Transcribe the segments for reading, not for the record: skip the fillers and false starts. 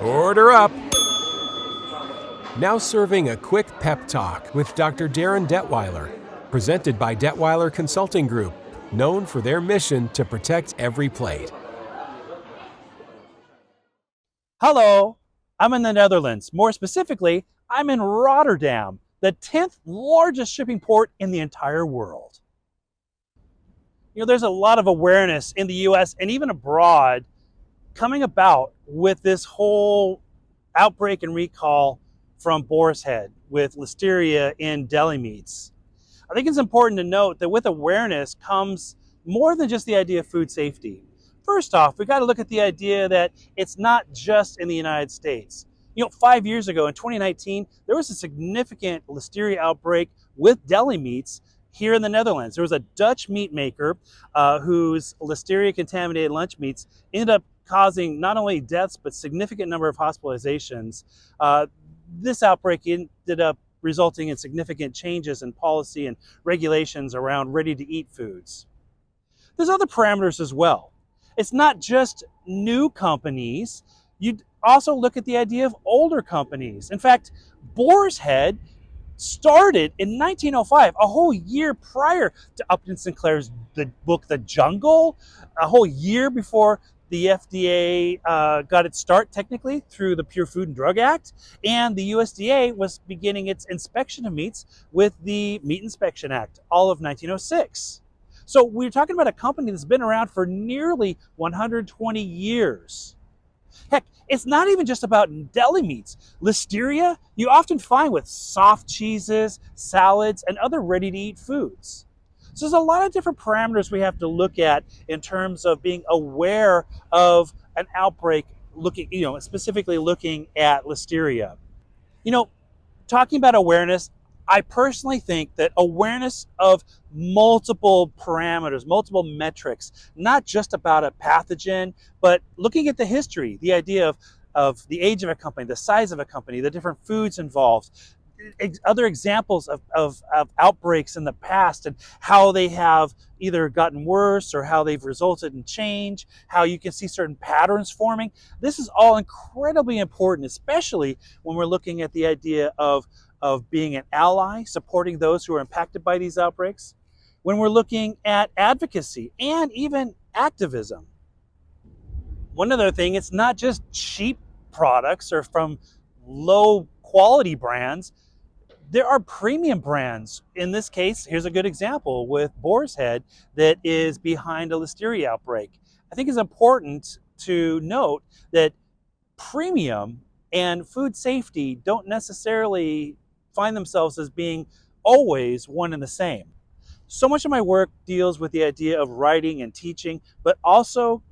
Order up! Now serving a quick pep talk with Dr. Darin Detwiler, presented by Detwiler Consulting Group, known for their mission to protect every plate. Hello, I'm in the Netherlands. More specifically, I'm in Rotterdam, the 10th largest shipping port in the entire world. You know, there's a lot of awareness in the US and even abroad coming about with this whole outbreak and recall from boar's head with listeria in deli meats. I think it's important to note that with awareness comes more than just the idea of food safety. First off, we got to look at the idea that it's not just in the United States. You know, 5 years ago in 2019, there was a significant listeria outbreak with deli meats here in the Netherlands. There was a Dutch meat maker whose listeria contaminated lunch meats ended up causing not only deaths but significant number of hospitalizations. This outbreak ended up resulting in significant changes in policy and regulations around ready-to-eat foods. There's other parameters as well. It's not just new companies. You also look at the idea of older companies. In fact, Boar's Head started in 1905, a whole year prior to Upton Sinclair's book, The Jungle, a whole year before the FDA got its start technically through the Pure Food and Drug Act, and the USDA was beginning its inspection of meats with the Meat Inspection Act, all of 1906. So we're talking about a company that's been around for nearly 120 years. Heck, it's not even just about deli meats. Listeria you often find with soft cheeses, salads, and other ready-to-eat foods. So there's a lot of different parameters we have to look at in terms of being aware of an outbreak, specifically looking at listeria. You know, talking about awareness, I personally think that awareness of multiple parameters, multiple metrics, not just about a pathogen, but looking at the history, the idea of the age of a company, the size of a company, the different foods involved, other examples of outbreaks in the past and how they have either gotten worse or how they've resulted in change, how you can see certain patterns forming. This is all incredibly important, especially when we're looking at the idea of being an ally, supporting those who are impacted by these outbreaks, when we're looking at advocacy and even activism. One other thing, it's not just cheap products or from low quality brands. There are premium brands. In this case, here's a good example with Boar's Head that is behind a listeria outbreak. I think it's important to note that premium and food safety don't necessarily find themselves as being always one and the same. So much of my work deals with the idea of writing and teaching, but also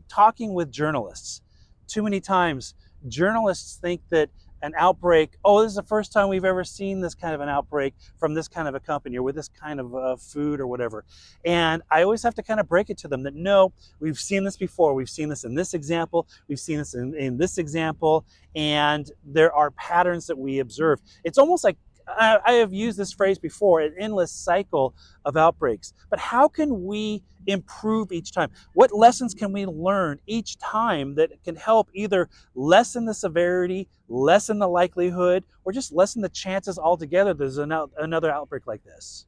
talking with journalists. Too many times, journalists think that an outbreak, this is the first time we've ever seen this kind of an outbreak from this kind of a company or with this kind of food or whatever. And I always have to kind of break it to them that no, we've seen this before. We've seen this in this example. We've seen this in this example. And there are patterns that we observe. It's almost like, I have used this phrase before, an endless cycle of outbreaks. But how can we improve each time? What lessons can we learn each time that can help either lessen the severity, lessen the likelihood, or just lessen the chances altogether there's another outbreak like this?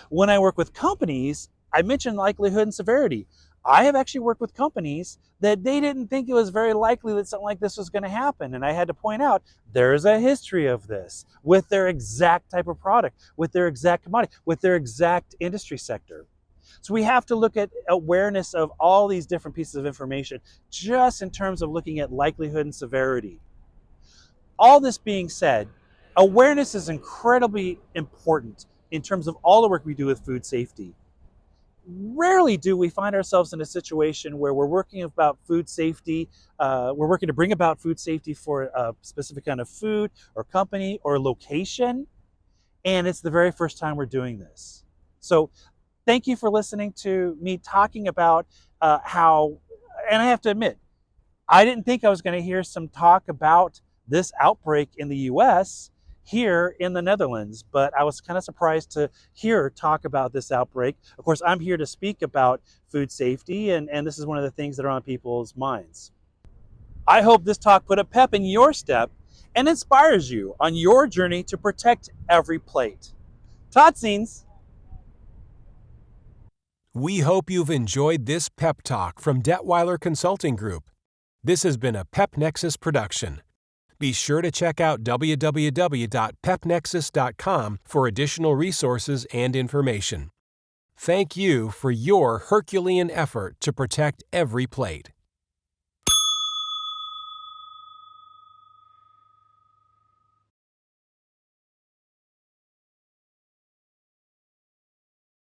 When I work with companies, I mentioned likelihood and severity. I have actually worked with companies that they didn't think it was very likely that something like this was going to happen. And I had to point out, there's a history of this with their exact type of product, with their exact commodity, with their exact industry sector. So we have to look at awareness of all these different pieces of information just in terms of looking at likelihood and severity. All this being said, awareness is incredibly important in terms of all the work we do with food safety. Rarely do we find ourselves in a situation where we're working about food safety, we're working to bring about food safety for a specific kind of food or company or location, and it's the very first time we're doing this. So thank you for listening to me talking about how, and I have to admit, I didn't think I was going to hear some talk about this outbreak in the US here in the Netherlands, but I was kind of surprised to hear talk about this outbreak. Of course, I'm here to speak about food safety, and this is one of the things that are on people's minds. I hope this talk put a pep in your step and inspires you on your journey to protect every plate. Totsies! We hope you've enjoyed this pep talk from Detwiler Consulting Group. This has been a PEP Nexus production. Be sure to check out www.pepnexus.com for additional resources and information. Thank you for your Herculean effort to protect every plate.